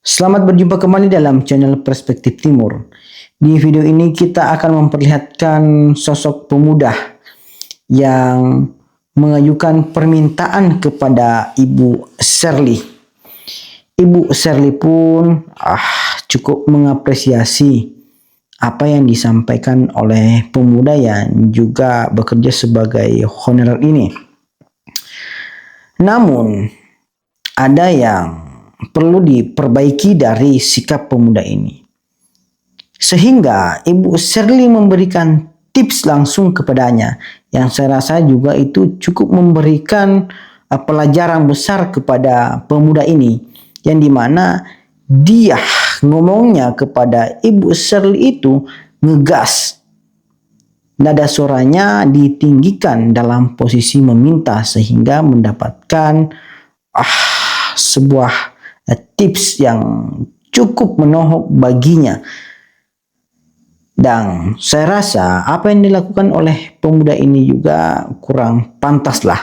Selamat berjumpa kembali dalam channel Perspektif Timur. Di video ini kita akan memperlihatkan sosok pemuda yang mengajukan permintaan kepada Ibu Shirley. Ibu Shirley pun cukup mengapresiasi apa yang disampaikan oleh pemuda yang juga bekerja sebagai honorer ini. Namun, ada yang perlu diperbaiki dari sikap pemuda ini. Sehingga Ibu Shirley memberikan tips langsung kepadanya yang saya rasa juga itu cukup memberikan pelajaran besar kepada pemuda ini, yang dimana dia ngomongnya kepada Ibu Shirley itu ngegas. Nada suaranya ditinggikan dalam posisi meminta sehingga mendapatkan sebuah tips yang cukup menohok baginya. Dan saya rasa apa yang dilakukan oleh pemuda ini juga kurang pantas lah.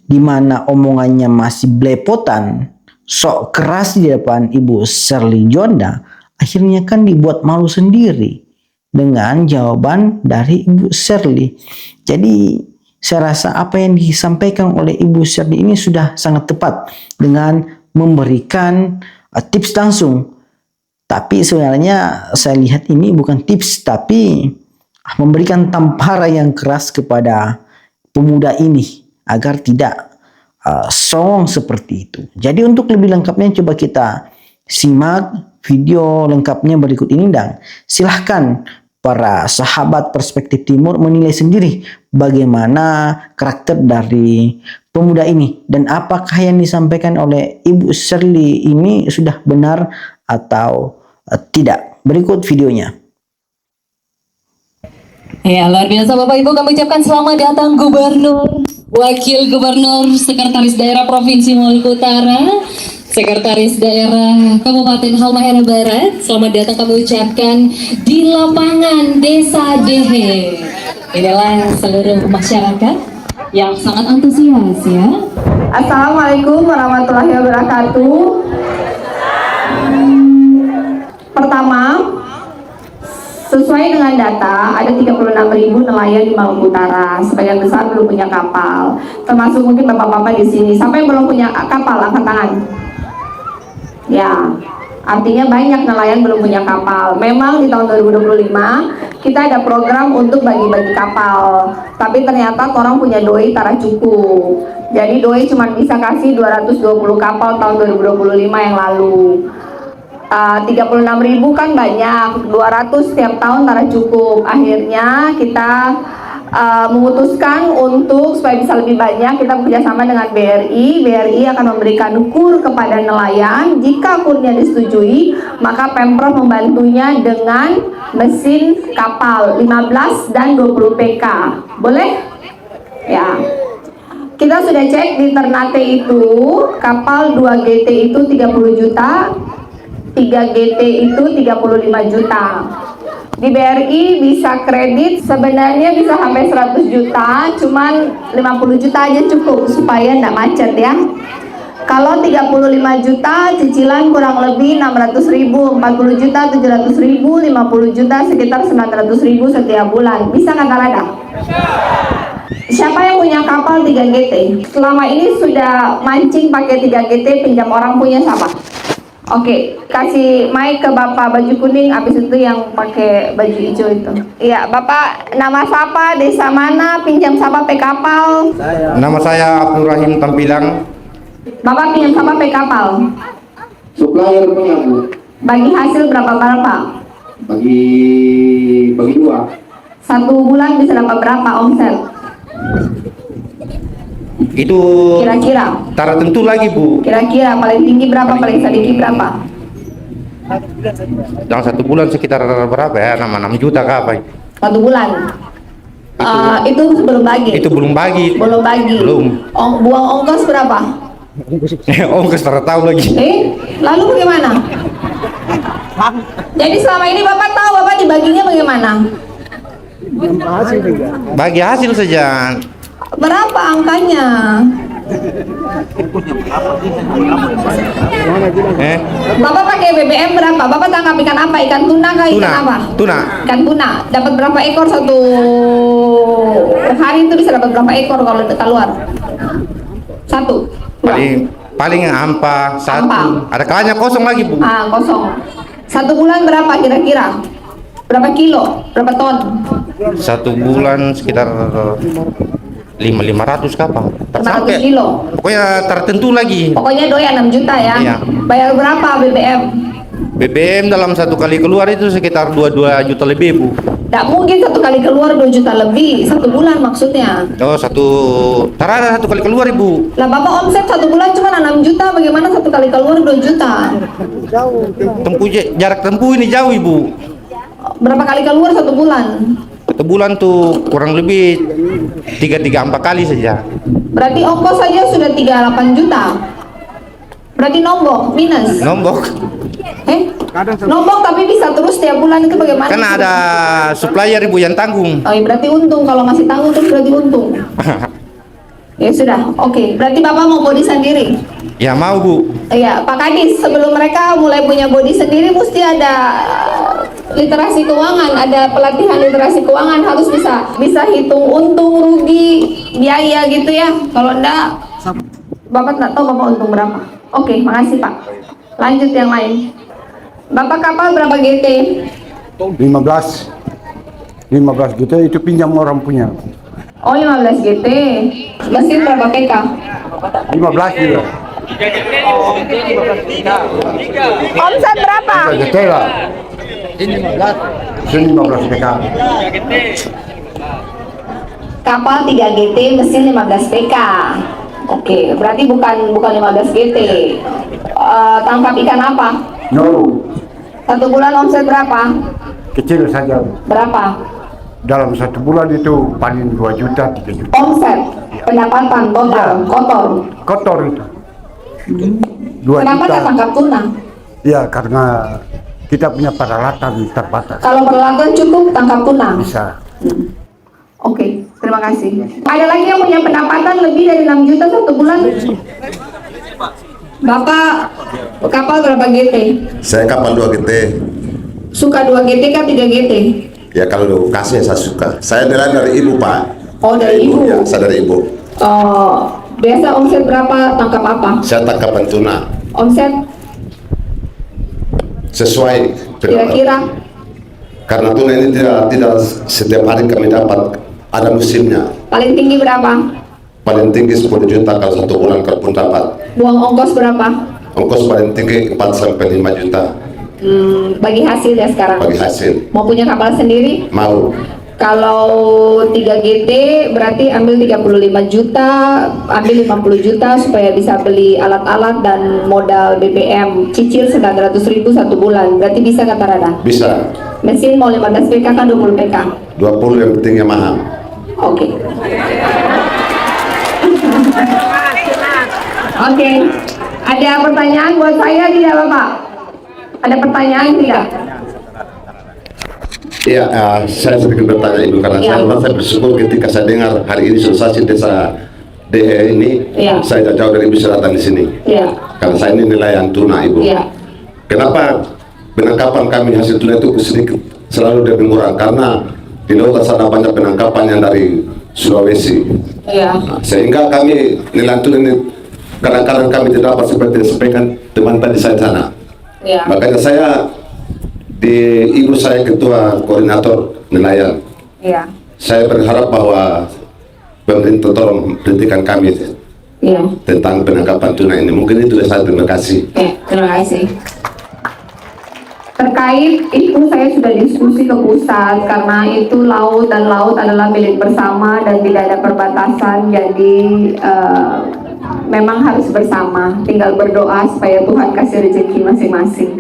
Dimana omongannya masih belepotan, sok keras di depan Ibu Shirley Djonda, akhirnya kan dibuat malu sendiri dengan jawaban dari Ibu Shirley. Jadi saya rasa apa yang disampaikan oleh Ibu Shirley ini sudah sangat tepat dengan memberikan tips langsung. Tapi sebenarnya saya lihat ini bukan tips, tapi memberikan tamparan yang keras kepada pemuda ini agar tidak songong seperti itu. Jadi untuk lebih lengkapnya coba kita simak video lengkapnya berikut ini, dan silahkan para sahabat Perspektif Timur menilai sendiri bagaimana karakter dari pemuda ini dan apakah yang disampaikan oleh Ibu Shirley ini sudah benar atau tidak. Berikut videonya. Ya, luar biasa Bapak Ibu, kami ucapkan selamat datang Gubernur, Wakil Gubernur, Sekretaris Daerah Provinsi Maluku Utara, Sekretaris Daerah Kabupaten Halmahera Barat. Selamat datang kami ucapkan di lapangan Desa Dehe. Inilah seluruh masyarakat yang sangat antusias ya. Assalamualaikum warahmatullahi wabarakatuh. Pertama, sesuai dengan data, ada 36.000 nelayan di Maluku Utara. Sebagian besar belum punya kapal, termasuk mungkin bapak-bapak di sini. Siapa yang belum punya kapal, angkat tangan. Ya, artinya banyak nelayan belum punya kapal. Memang di tahun 2025 kita ada program untuk bagi-bagi kapal, tapi ternyata orang punya doi tara cukup. Jadi doi cuma bisa kasih 220 kapal tahun 2025 yang lalu. 36.000 kan banyak, 200 setiap tahun tara cukup. Akhirnya kita memutuskan untuk supaya bisa lebih banyak, kita bekerjasama dengan BRI. BRI akan memberikan kur kepada nelayan. Jika kurnya disetujui, maka Pemprov membantunya dengan mesin kapal 15 dan 20 PK. Boleh? Ya. Kita sudah cek di Ternate itu, kapal 2 GT itu 30 juta, 3 GT itu 35 juta. Di BRI bisa kredit sebenarnya bisa sampai 100 juta, cuman 50 juta aja cukup supaya enggak macet ya. Kalau 35 juta cicilan kurang lebih 600.000, 40 juta 700.000, 50 juta sekitar 900.000 setiap bulan. Bisa nggak Kalada? Siapa yang punya kapal 3 GT? Selama ini sudah mancing pakai 3 GT, pinjam orang punya siapa? Oke, kasih mic ke Bapak baju kuning, habis itu yang pakai baju hijau itu. Iya, Bapak nama siapa, desa mana, pinjam siapa pe kapal? Nama saya Abdul Rahim Tampilang. Bapak pinjam siapa pe kapal? Supplier punya Bu. Bagi hasil berapa? Bagi 2. 1 bulan bisa dapat berapa omset? Itu Kira-kira? tara tentu lagi Bu. Kira-kira paling tinggi berapa, paling sedikit berapa? Dalam 1 bulan sekitar berapa ya? 6 juta kah apa? 1 bulan. Itu belum bagi. Itu belum bagi. Belum bagi. Belum. Buang ongkos berapa? Ongkos tara tahu lagi. Lalu bagaimana? Jadi selama ini Bapak tahu Bapak dibaginya bagaimana? Bagi hasil saja. Berapa angkanya? Bapak pakai BBM berapa? Bapak tangkap ikan apa? Ikan tuna kah? Ikan Tuna. apa? Tuna. Ikan tuna. Dapat berapa ekor satu hari itu bisa dapat berapa ekor kalau keluar? Satu. Dua. Paling ampa satu. Ampa. Ada kalanya kosong lagi, Bu. Kosong. Satu bulan berapa kira-kira? Berapa kilo? Berapa ton? Satu bulan sekitar 500 kapal. 500 kilo. Pokoknya tertentu lagi. Pokoknya doyan 6 juta ya. Iya. Bayar berapa BBM? BBM dalam satu kali keluar itu sekitar 2 juta lebih, Bu. Tidak mungkin satu kali keluar 2 juta lebih. Satu bulan maksudnya. Oh, ada satu kali keluar, Ibu. Lah Bapak omset satu bulan cuma 6 juta. Bagaimana satu kali keluar 2 juta? Jarak tempuh ini jauh, Ibu. Berapa kali keluar satu bulan? Satu bulan tuh kurang lebih 3-4 kali saja. Berarti ongkos saja sudah 38 juta. Berarti nombok, minus. Nombok. Nombok tapi bisa terus tiap bulan itu bagaimana? Kan ada supplier, Ibu, yang tanggung. Oh, berarti untung. Kalau masih tanggung terus berarti untung. Ya sudah, oke. Berarti Bapak mau body sendiri? Ya mau, Bu. Iya, Pak Kadis, sebelum mereka mulai punya body sendiri mesti ada literasi keuangan, ada pelatihan literasi keuangan, harus bisa hitung untung, rugi, biaya gitu ya. Kalau enggak, Bapak nggak tahu Bapak untung berapa. Oke, makasih Pak. Lanjut yang lain. Bapak kapal berapa GT? 15 gitu itu pinjam orang punya. Oh, 15 GT. Mesin berapa PK? 15 juga. Omset berapa? Gede lah. Ini 15 PK. Kapal 3 GT, mesin 15 PK. Oke, berarti bukan 15 GT. Tangkap ikan apa? No, Satu bulan omset berapa? kecil saja. Berapa? Dalam satu bulan itu paling 2 juta, 3 juta. Omset, pendapatan total, kotor. Kotor itu. 2 Kenapa juta. nggak tangkap tuna? Ya karena kita punya peralatan terbatas. Kalau peralatan cukup, tangkap tuna. Bisa. Oke, terima kasih. Ada lagi yang punya pendapatan lebih dari 6 juta satu bulan? Bapak, kapal berapa GT? Saya kapal 2 GT. Suka 2 GT kah 3 GT? Ya kalau kasih saya suka. Saya dari ibu, Pak. Oh, dari ibu. Ya, saya dari ibu. Biasa omset berapa, tangkap apa? Saya tangkapan tuna. Omset Sesuai. kira-kira? Karena tuna ini tidak setiap hari kami dapat. Ada musimnya. Paling tinggi berapa? Paling tinggi 10 juta kalau satu bulan kalaupun dapat. Buang ongkos berapa? Ongkos paling tinggi 4-5 juta Bagi hasil ya sekarang. bagi hasil. Mau punya kapal sendiri? Mau. Kalau 3 GT berarti ambil 35 juta, ambil 50 juta supaya bisa beli alat-alat dan modal BBM. Cicil 900.000 satu bulan. Berarti bisa kata Rada? Bisa. Mesin mau 15 PK kan 20 PK? 20 yang pentingnya mahal. Oke. Oke. Ada pertanyaan buat saya tidak Bapak? Ada pertanyaan tidak? Iya, saya sedikit bertanya Ibu karena Ya. saya merasa bersyukur ketika saya dengar hari ini sensasi desa DE ini, Ya. saya tidak jauh dari Ibu datang di sini. Iya. Karena saya ini nelayan tuna Ibu. Iya. Kenapa penangkapan kami hasil tuna itu sedikit selalu lebih murah? Karena di laut sana banyak penangkapan yang dari Sulawesi. Iya. Sehingga kami nelayan tuna ini kadang-kadang kami tidak dapat seperti yang disampaikan teman tadi saya sana. Iya. Makanya saya di ibu saya ketua koordinator nelayan. Iya. Saya berharap bahwa pemerintah tolong berhentikan kami Iya. tentang penangkapan tuna ini. Mungkin itu saya terima kasih. Oke, terima kasih. Terkait itu saya sudah diskusi ke pusat karena itu laut dan laut adalah milik bersama dan tidak ada perbatasan, jadi memang harus bersama. Tinggal berdoa supaya Tuhan kasih rezeki masing-masing.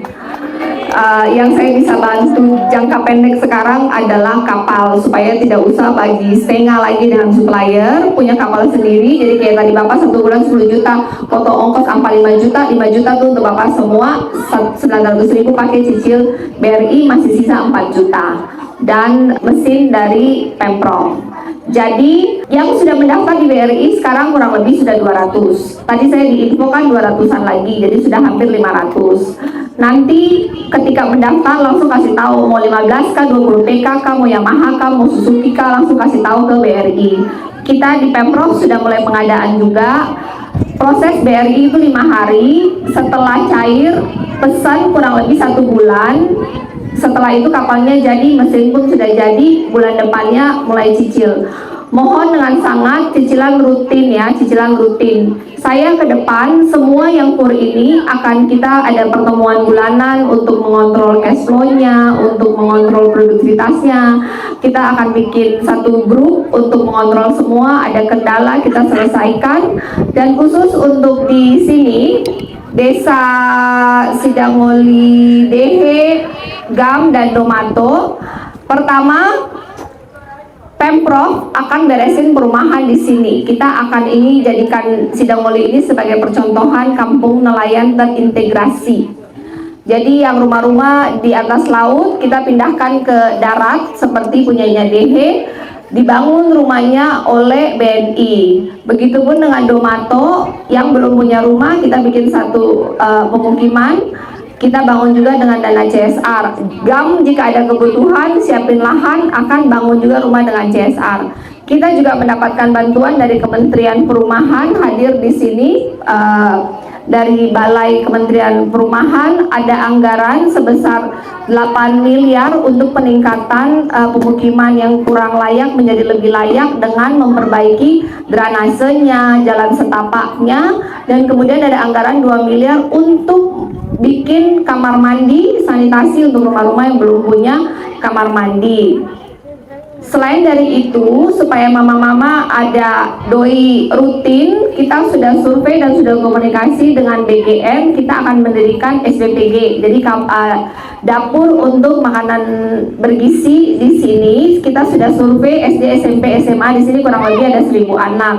Yang saya bisa bantu jangka pendek sekarang adalah kapal supaya tidak usah bagi setengah lagi dengan supplier, punya kapal sendiri. Jadi kayak tadi Bapak satu bulan 10 juta, potong ongkos angka 5 juta, 5 juta tuh untuk Bapak semua, 900.000 pakai cicil BRI, masih sisa 4 juta dan mesin dari Pemprov. Jadi yang sudah mendaftar di BRI sekarang kurang lebih sudah 200. Tadi saya diinfokan 200-an lagi, jadi sudah hampir 500. Nanti ketika mendaftar langsung kasih tahu mau 15 kah, 20 PK kah, mau Yamaha kah, mau Suzuki kah, langsung kasih tahu ke BRI. Kita di Pemprov sudah mulai pengadaan juga. Proses BRI itu 5 hari, setelah cair pesan kurang lebih 1 bulan. Setelah itu kapalnya jadi, mesin pun sudah jadi, bulan depannya mulai cicil. Mohon dengan sangat cicilan rutin ya, cicilan rutin. Saya ke depan semua yang kur ini akan kita ada pertemuan bulanan untuk mengontrol cash flow-nya, untuk mengontrol produktivitasnya. Kita akan bikin satu grup untuk mengontrol semua, ada kendala kita selesaikan. Dan khusus untuk di sini Desa Sidangoli, Dehe, Gam, dan Domato. Pertama, Pemprov akan beresin perumahan di sini. Kita akan ini jadikan Sidangoli ini sebagai percontohan kampung nelayan terintegrasi. Jadi yang rumah-rumah di atas laut kita pindahkan ke darat seperti punyanya Dehe, dibangun rumahnya oleh BNI. Begitupun dengan Domato yang belum punya rumah, kita bikin satu pemukiman, kita bangun juga dengan dana CSR. Gam jika ada kebutuhan siapin lahan, akan bangun juga rumah dengan CSR. Kita juga mendapatkan bantuan dari Kementerian Perumahan, hadir di sini dari Balai Kementerian Perumahan ada anggaran sebesar 8 miliar untuk peningkatan pemukiman yang kurang layak menjadi lebih layak dengan memperbaiki drainasenya, jalan setapaknya, dan kemudian ada anggaran 2 miliar untuk bikin kamar mandi sanitasi untuk rumah-rumah yang belum punya kamar mandi. Selain dari itu, supaya mama-mama ada doi rutin, kita sudah survei dan sudah komunikasi dengan BGM. Kita akan mendirikan SBPG, jadi dapur untuk makanan bergizi di sini. Kita sudah survei SD, SMP, SMA di sini kurang lebih ada 1.000 anak.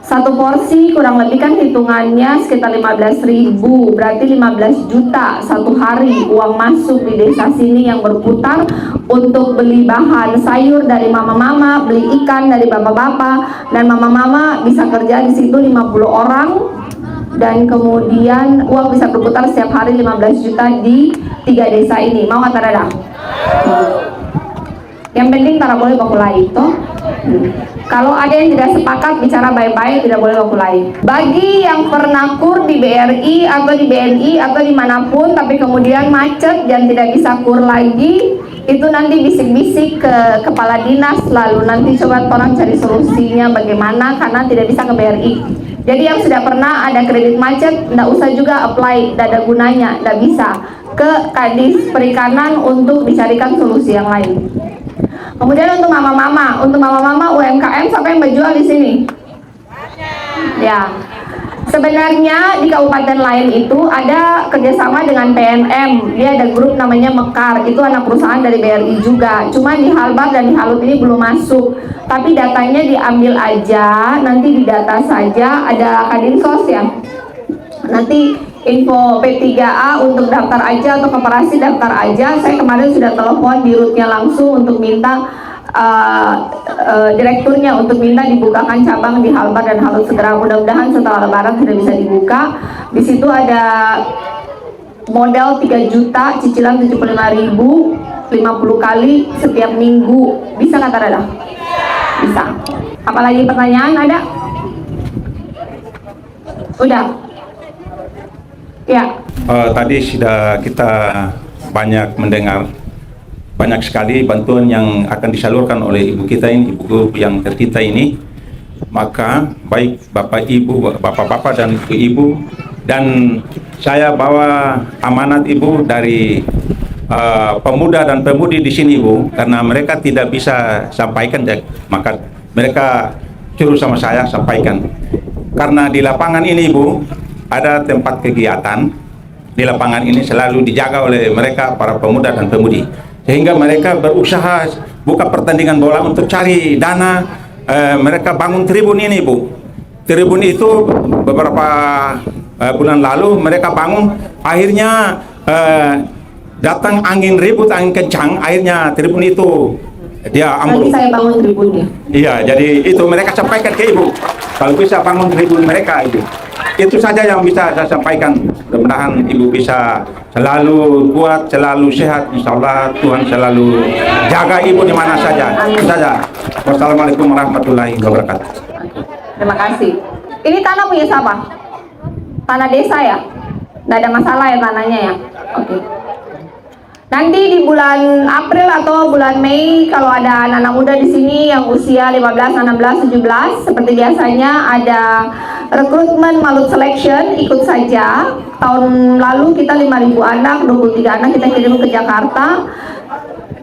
Satu porsi kurang lebih kan hitungannya sekitar 15.000, berarti 15 juta satu hari uang masuk di desa sini yang berputar untuk beli bahan sayur dari mama-mama, beli ikan dari bapak-bapak, dan mama-mama bisa kerja di situ 50 orang, dan kemudian uang bisa berputar setiap hari 15 juta di 3 desa ini. Mau kata dadah? Yang penting tara boleh bakulai itu. Kalau ada yang tidak sepakat bicara baik-baik, tidak boleh bakulai. Bagi yang pernah kur di BRI atau di BNI atau dimanapun tapi kemudian macet dan tidak bisa kur lagi, itu nanti bisik-bisik ke kepala dinas, lalu nanti coba orang cari solusinya bagaimana karena tidak bisa ke BRI. Jadi yang sudah pernah ada kredit macet, tidak usah juga apply, tidak ada gunanya, tidak bisa ke Kadis Perikanan untuk dicarikan solusi yang lain. Kemudian untuk mama-mama UMKM siapa yang berjual di sini? Ya, sebenarnya di kabupaten lain itu ada kerjasama dengan PNM. Dia ada grup namanya Mekar, itu anak perusahaan dari BRI juga. Cuma di Halbar dan di Halut ini belum masuk. Tapi datanya diambil aja, nanti didata saja. Ada Kadinsos ya. Nanti info P3A untuk daftar aja atau koperasi daftar aja. Saya kemarin sudah telepon di rootnya langsung untuk minta direkturnya untuk minta dibukakan cabang di Halbar dan Halut segera. Mudah-mudahan setelah Lebaran sudah bisa dibuka. Di situ ada modal 3 juta, cicilan 75.000, 50 kali setiap minggu. Bisa nggak Tarada? Bisa. Apalagi pertanyaan ada? Udah? Ya. Tadi sudah kita banyak mendengar banyak sekali bantuan yang akan disalurkan oleh ibu kita ini, ibu yang tercinta ini. Maka baik bapak ibu, bapak-bapak dan ibu, dan saya bawa amanat ibu dari pemuda dan pemudi di sini ibu, karena mereka tidak bisa sampaikan, maka mereka suruh sama saya sampaikan. Karena di lapangan ini ibu ada tempat kegiatan, di lapangan ini selalu dijaga oleh mereka para pemuda dan pemudi, sehingga mereka berusaha buka pertandingan bola untuk cari dana. Mereka bangun tribun ini Bu. Tribun itu beberapa bulan lalu mereka bangun, akhirnya datang angin ribut, angin kencang, akhirnya tribun itu dia Nanti ambruk. saya bangun tribunnya. Iya, jadi itu mereka sampaikan ke Ibu. Kalau bisa bangun tribun mereka itu. Itu saja yang bisa saya sampaikan. Mudah-mudahan Ibu bisa selalu kuat, selalu sehat. Insya Allah Tuhan selalu jaga Ibu di mana saja. Itu saja. Wassalamualaikum warahmatullahi wabarakatuh. Terima kasih. Ini tanah punya siapa? Tanah desa ya? Nggak ada masalah ya tanahnya ya? Oke. Nanti di bulan April atau bulan Mei kalau ada anak-anak muda di sini yang usia 15, 16, 17 seperti biasanya ada rekrutmen Malut Selection, ikut saja. Tahun lalu kita 5.000 anak, 23 anak kita kirim ke Jakarta.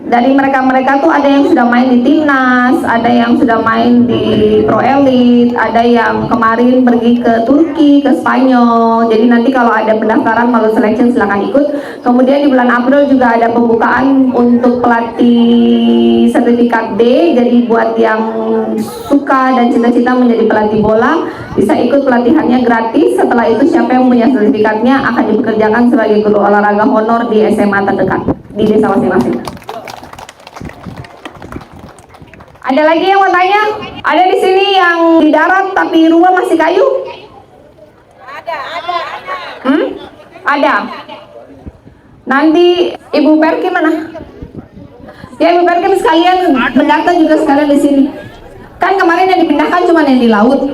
Dari mereka-mereka tuh ada yang sudah main di Timnas, ada yang sudah main di Pro Elite, ada yang kemarin pergi ke Turki, ke Spanyol. Jadi nanti kalau ada pendaftaran Malut Selection silakan ikut. Kemudian di bulan April juga ada pembukaan untuk pelatih sertifikat B. Jadi buat yang suka dan cita-cita menjadi pelatih bola bisa ikut pelatihannya gratis. Setelah itu siapa yang punya sertifikatnya akan dipekerjakan sebagai guru olahraga honor di SMA terdekat di desa masing-masing. Ada lagi yang mau tanya? Ada di sini yang di darat tapi rumah masih kayu? Ada. Ada. Nanti Ibu Perki mana? Ya Ibu Perki sekalian mendata juga sekalian di sini. Kan kemarin yang dipindahkan cuma yang di laut.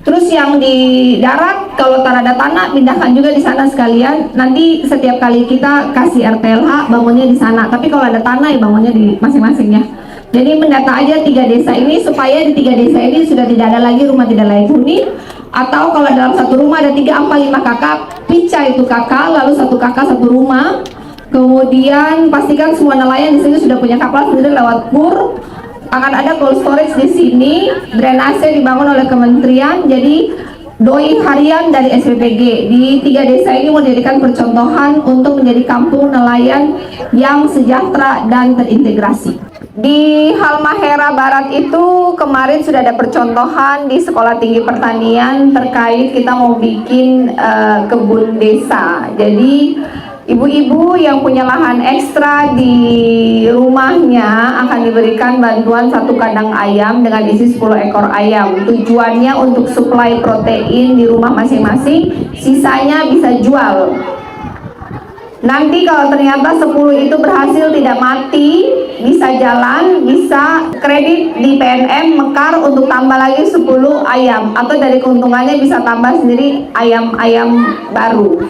Terus yang di darat kalau ada tanah pindahkan juga di sana sekalian. Nanti setiap kali kita kasih RTLH bangunnya di sana. Tapi kalau ada tanah ya bangunnya di masing-masingnya. Jadi mendata aja 3 desa ini supaya di 3 desa ini sudah tidak ada lagi rumah tidak layak huni. Atau kalau dalam satu rumah ada 3, 4, 5 kakak, picah itu kakak, lalu satu kakak satu rumah. Kemudian pastikan semua nelayan di sini sudah punya kapal sendiri lewat PUR. Akan ada cold storage di sini, drainase dibangun oleh kementerian. Jadi doi harian dari SPPG di 3 desa ini mau dijadikan percontohan untuk menjadi kampung nelayan yang sejahtera dan terintegrasi. Di Halmahera Barat itu kemarin sudah ada percontohan di Sekolah Tinggi Pertanian terkait kita mau bikin kebun desa. Jadi ibu-ibu yang punya lahan ekstra di rumahnya akan diberikan bantuan 1 kandang ayam dengan isi 10 ekor ayam. Tujuannya untuk suplai protein di rumah masing-masing, sisanya bisa jual. Nanti kalau ternyata 10 itu berhasil tidak mati, bisa jalan, bisa kredit di PNM Mekar untuk tambah lagi 10 ayam. Atau dari keuntungannya bisa tambah sendiri ayam-ayam baru.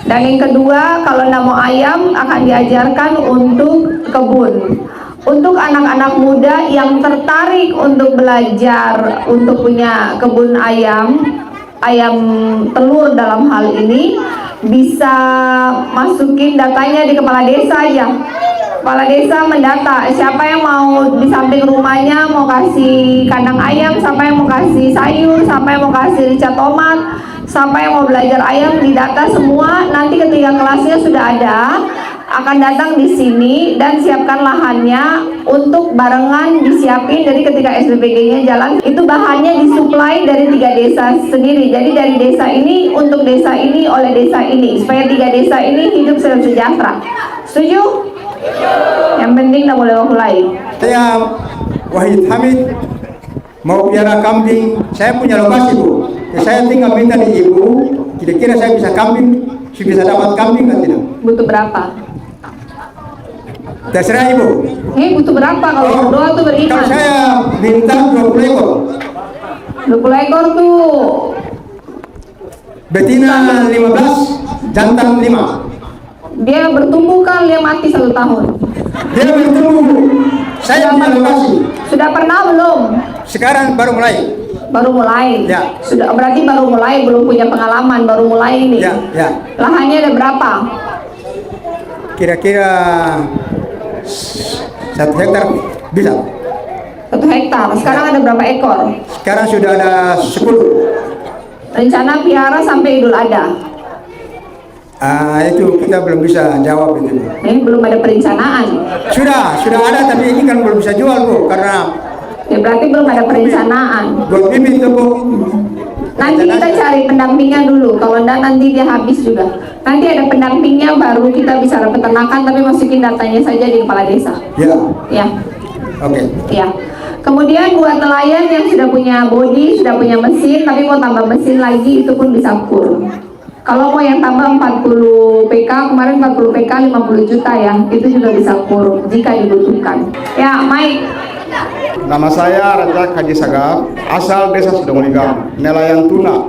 Dan yang kedua, kalau nggak mau ayam akan diajarkan untuk kebun. Untuk anak-anak muda yang tertarik untuk belajar untuk punya kebun ayam telur dalam hal ini, bisa masukin datanya di kepala desa aja. Kepala desa mendata siapa yang mau di samping rumahnya mau kasih kandang ayam, siapa yang mau kasih sayur, siapa yang mau kasih rica tomat, siapa yang mau belajar ayam, didata semua. Nanti ketika kelasnya sudah ada, akan datang di sini dan siapkan lahannya untuk barengan disiapin. Jadi ketika SPPG-nya jalan, itu bahannya disuplai dari 3 desa sendiri. Jadi dari desa ini untuk desa ini oleh desa ini, supaya 3 desa ini hidup sejahtera. Setuju? Yang penting tak boleh mulai. Saya Wahid Hamid mau piara kambing. Saya punya lokasi, Bu. Saya tinggal minta di Ibu, kira-kira saya bisa kambing, bisa dapat kambing atau tidak? Butuh berapa? Terserah Ibu. Butuh berapa kalau doa tuh beriman? Kalau saya minta 20 ekor. 20 ekor tuh Betina 15, jantan 5. dia bertumbuh kan, dia mati 1 tahun. Dia bertumbuh, Bu. Saya punya lokasi. Sudah pernah belum? Sekarang baru mulai. Baru mulai. Ya. Sudah berarti baru mulai, belum punya pengalaman, baru mulai ini. Ya, ya. Lahannya ada berapa? Kira-kira 1 hektar bisa. 1 hektar. Sekarang ada berapa ekor? Sekarang sudah ada 10. Rencana piara sampai Idul Adha. Itu kita belum bisa jawab itu. Belum ada perencanaan. Sudah ada, tapi ini kan belum bisa jual, Bu, karena Ya berarti belum ada perencanaan. buat bibit itu, Bu. Nanti kita cari pendampingnya dulu. Kalau enggak nanti dia habis juga. Nanti ada pendampingnya baru kita bisa peternakan, tapi masukin datanya saja di kepala desa. Ya. Ya. Oke. Ya. Kemudian buat nelayan yang sudah punya bodi, sudah punya mesin, tapi mau tambah mesin lagi, itu pun bisa kur. Kalau mau yang tambah 40 PK, kemarin 40 PK 50 juta ya, itu juga bisa kur jika dibutuhkan. Ya, Mike. Nama saya Raja Haji Sagaf, asal Desa Sidongoligang, nelayan tuna.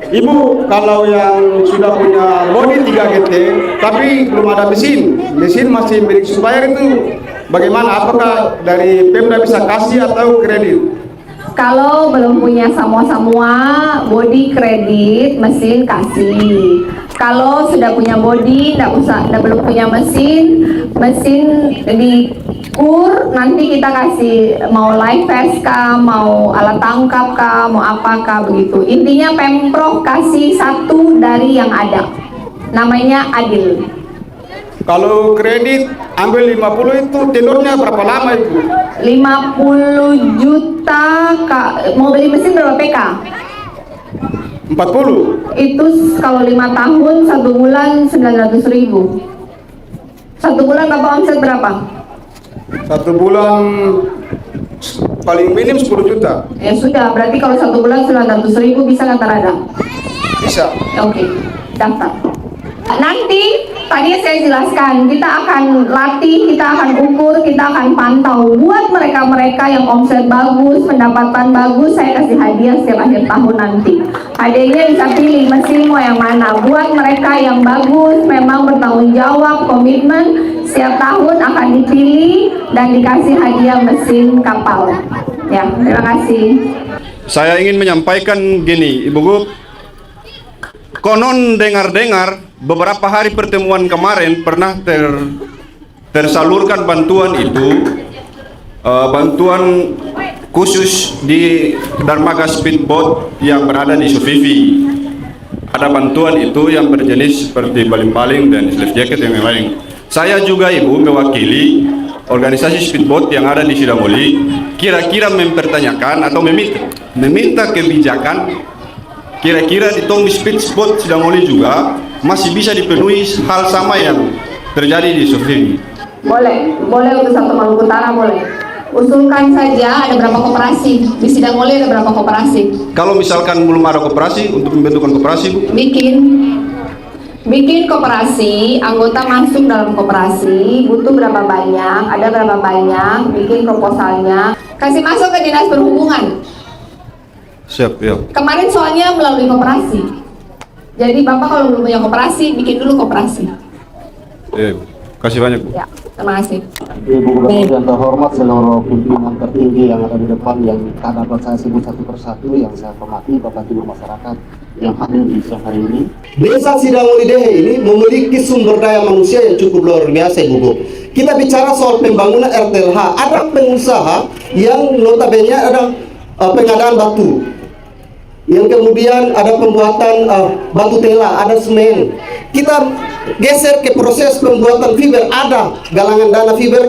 Ibu, kalau yang sudah punya bodi 3 GT, tapi belum ada mesin masih milik supplier itu bagaimana? Apakah dari Pemda bisa kasih atau kredit? Kalau belum punya semua bodi kredit, mesin kasih. Kalau sudah punya bodi, belum punya mesin dikur, nanti kita kasih mau live vest kah, mau alat tangkap kah, mau apakah begitu. Intinya Pemprov kasih satu dari yang ada, namanya adil. Kalau kredit ambil 50 itu tenornya berapa lama itu? 50 juta, mau beli mesin berapa PK? 40. Itu kalau 5 tahun 1 bulan 900.000. 1 bulan Bapak omset berapa? 1 bulan paling minim 10 juta. Ya sudah, berarti kalau 1 bulan 900.000 bisa nggak Tarada? Bisa. Oke, daftar. Nanti tadi saya jelaskan, kita akan latih, kita akan ukur, kita akan pantau. Buat mereka-mereka yang omset bagus, pendapatan bagus, saya kasih hadiah setiap akhir tahun nanti. Hadiahnya bisa pilih mesin mau yang mana. Buat mereka yang bagus, memang bertanggung jawab, komitmen, setiap tahun akan dipilih dan dikasih hadiah mesin kapal. Ya, terima kasih. Saya ingin menyampaikan gini, Ibu Gub. Konon dengar-dengar beberapa hari pertemuan kemarin pernah tersalurkan bantuan itu, bantuan khusus di Dermaga Speedboat yang berada di Sufifi. Ada bantuan itu yang berjenis seperti baling-baling dan life jacket yang lain. Saya juga Ibu mewakili organisasi speedboat yang ada di Sidamuli, kira-kira mempertanyakan atau meminta kebijakan. Kira-kira di Tombi Speedboat Sidamuli juga masih bisa dipenuhi hal sama yang terjadi di Sufifi. Boleh untuk satu Maluku Utara boleh. Usulkan saja ada berapa koperasi di Sidamuli, ada berapa koperasi. Kalau misalkan belum ada koperasi, untuk membentukkan koperasi, Bu? Bikin koperasi, anggota masuk dalam koperasi, butuh berapa banyak, ada berapa banyak, bikin proposalnya, kasih masuk ke Dinas Perhubungan. Siap, ya. Kemarin soalnya melalui koperasi. Jadi Bapak kalau belum punya koperasi, bikin dulu koperasi. Kasih banyak, Bu. Ya, terima kasih. Ibu Gubernur yang terhormat, seluruh pimpinan tertinggi yang ada di depan, yang tak dapat saya sebut satu persatu, yang saya hormati, Bapak Ibu masyarakat yang hadir di siang hari ini. Desa Sidamuli Dehe ini memiliki sumber daya manusia yang cukup luar biasa, Ibu Gub. Kita bicara soal pembangunan RTLH, ada pengusaha yang notabene ada pengadaan batu, yang kemudian ada pembuatan batu tela, ada semen. Kita geser ke proses pembuatan fiber, ada galangan dana fiber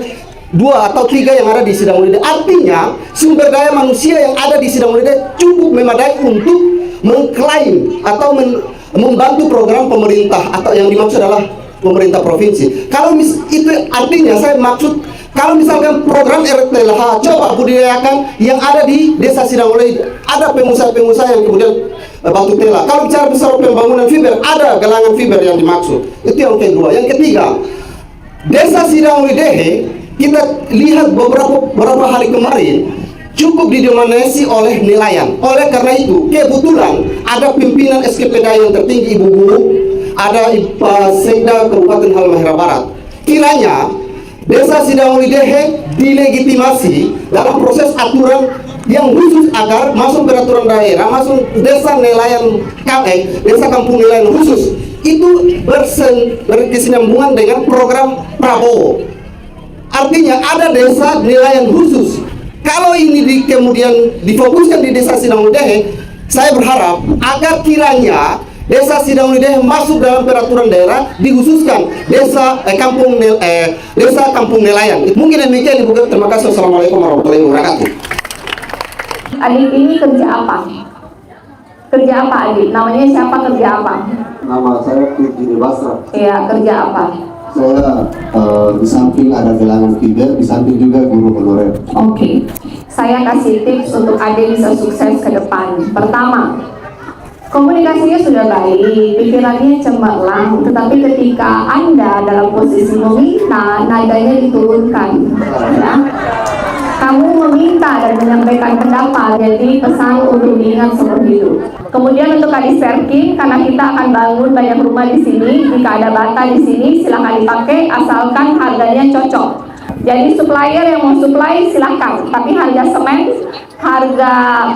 2 atau 3 yang ada di Sidamuli Dehe. Artinya sumber daya manusia yang ada di Sidamuli Dehe cukup memadai untuk mengklaim atau membantu program pemerintah atau yang dimaksud adalah pemerintah provinsi. Kalau itu artinya saya maksud, kalau misalkan program RTLH coba budidayakan yang ada di Desa Sidamuli, ada pengusaha-pengusaha yang kemudian batu tela. Kalau bicara besar pembangunan fiber, ada galangan fiber yang dimaksud. Itu yang kedua. Yang ketiga, Desa Sidamuli Dehe kita lihat beberapa hari kemarin cukup didominasi oleh nelayan. Oleh karena itu, kebetulan ada pimpinan SKPD yang tertinggi, Ibu Guru, ada Sekda Kabupaten Halmahera Barat. Kiranya Desa Sidamuli Dehe dilegitimasi dalam proses aturan yang khusus agar masuk peraturan daerah, masuk desa nelayan desa kampung nelayan khusus itu berkesinambungan dengan program Prabowo. Artinya ada desa nelayan khusus. Kalau ini kemudian difokuskan di Desa Sidamuli Dehe, saya berharap agar kiranya Desa Sidamuli Dehe masuk dalam peraturan daerah, dikhususkan desa kampung nelayan. Mungkin demikian, Ibu. Terima kasih. Assalamualaikum warahmatullahi wabarakatuh. Adik ini kerja apa? Kerja apa Adik? Namanya siapa, kerja apa? Nama saya Firdi Basra. Iya, kerja apa? Saya di samping ada gelangan fiber, di samping juga guru honorer. Oke, saya kasih tips untuk Ade bisa sukses ke depan. Pertama, komunikasinya sudah baik, pikirannya cemerlang, tetapi ketika Anda dalam posisi meminta, nadanya diturunkan. Ya. Kamu meminta dan menyampaikan pendapat, jadi pesan untuk diingat seumur hidup. Kemudian untuk Kadis Perkin, karena kita akan bangun banyak rumah di sini, jika ada bata di sini silahkan dipakai, asalkan harganya cocok. Jadi supplier yang mau supply silahkan, tapi harga semen, harga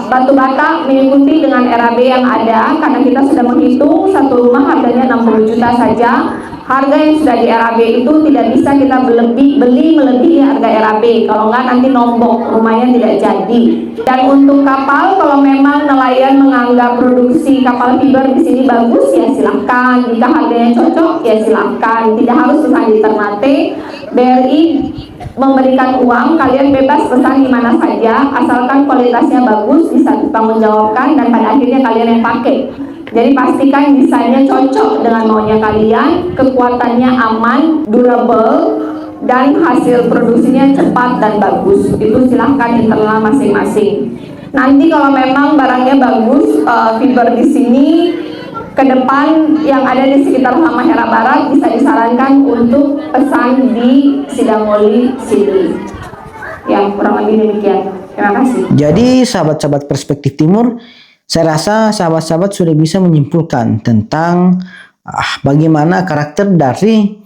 batu bata mengikuti dengan RAB yang ada, karena kita sudah menghitung satu rumah harganya 60 juta saja. Harga yang sudah di RAB itu tidak bisa kita beli melebihi harga RAB, kalau enggak nanti nombok, rumahnya tidak jadi. Dan untuk kapal, kalau memang nelayan menganggap produksi kapal fiber di sini bagus, ya silahkan. Jika harganya cocok, ya silahkan. Tidak harus pesan di Ternate. BRI memberikan uang, kalian bebas pesan di mana saja, asalkan kualitasnya bagus, bisa ditanggungjawabkan, dan pada akhirnya kalian yang pakai. Jadi pastikan desainnya cocok dengan maunya kalian, kekuatannya aman, durable, dan hasil produksinya cepat dan bagus. Itu silahkan internal masing-masing. Nanti kalau memang barangnya bagus, fiber di sini, ke depan yang ada di sekitar Halmahera Barat bisa disarankan untuk pesan di Sidamoli sini. Ya, kurang lebih demikian. Terima kasih. Jadi sahabat-sahabat Perspektif Timur, saya rasa sahabat-sahabat sudah bisa menyimpulkan tentang bagaimana karakter dari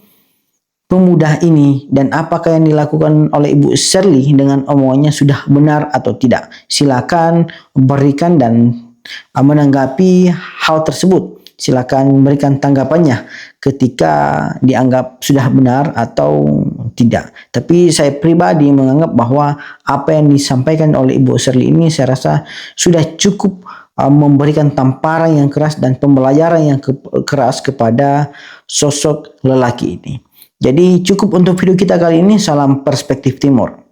pemuda ini dan apakah yang dilakukan oleh Ibu Shirley dengan omongannya sudah benar atau tidak. Silakan berikan dan menanggapi hal tersebut. Silakan berikan tanggapannya ketika dianggap sudah benar atau tidak. Tapi saya pribadi menganggap bahwa apa yang disampaikan oleh Ibu Shirley ini saya rasa sudah cukup memberikan tamparan yang keras dan pembelajaran yang keras kepada sosok lelaki ini. Jadi cukup untuk video kita kali ini. Salam Perspektif Timur.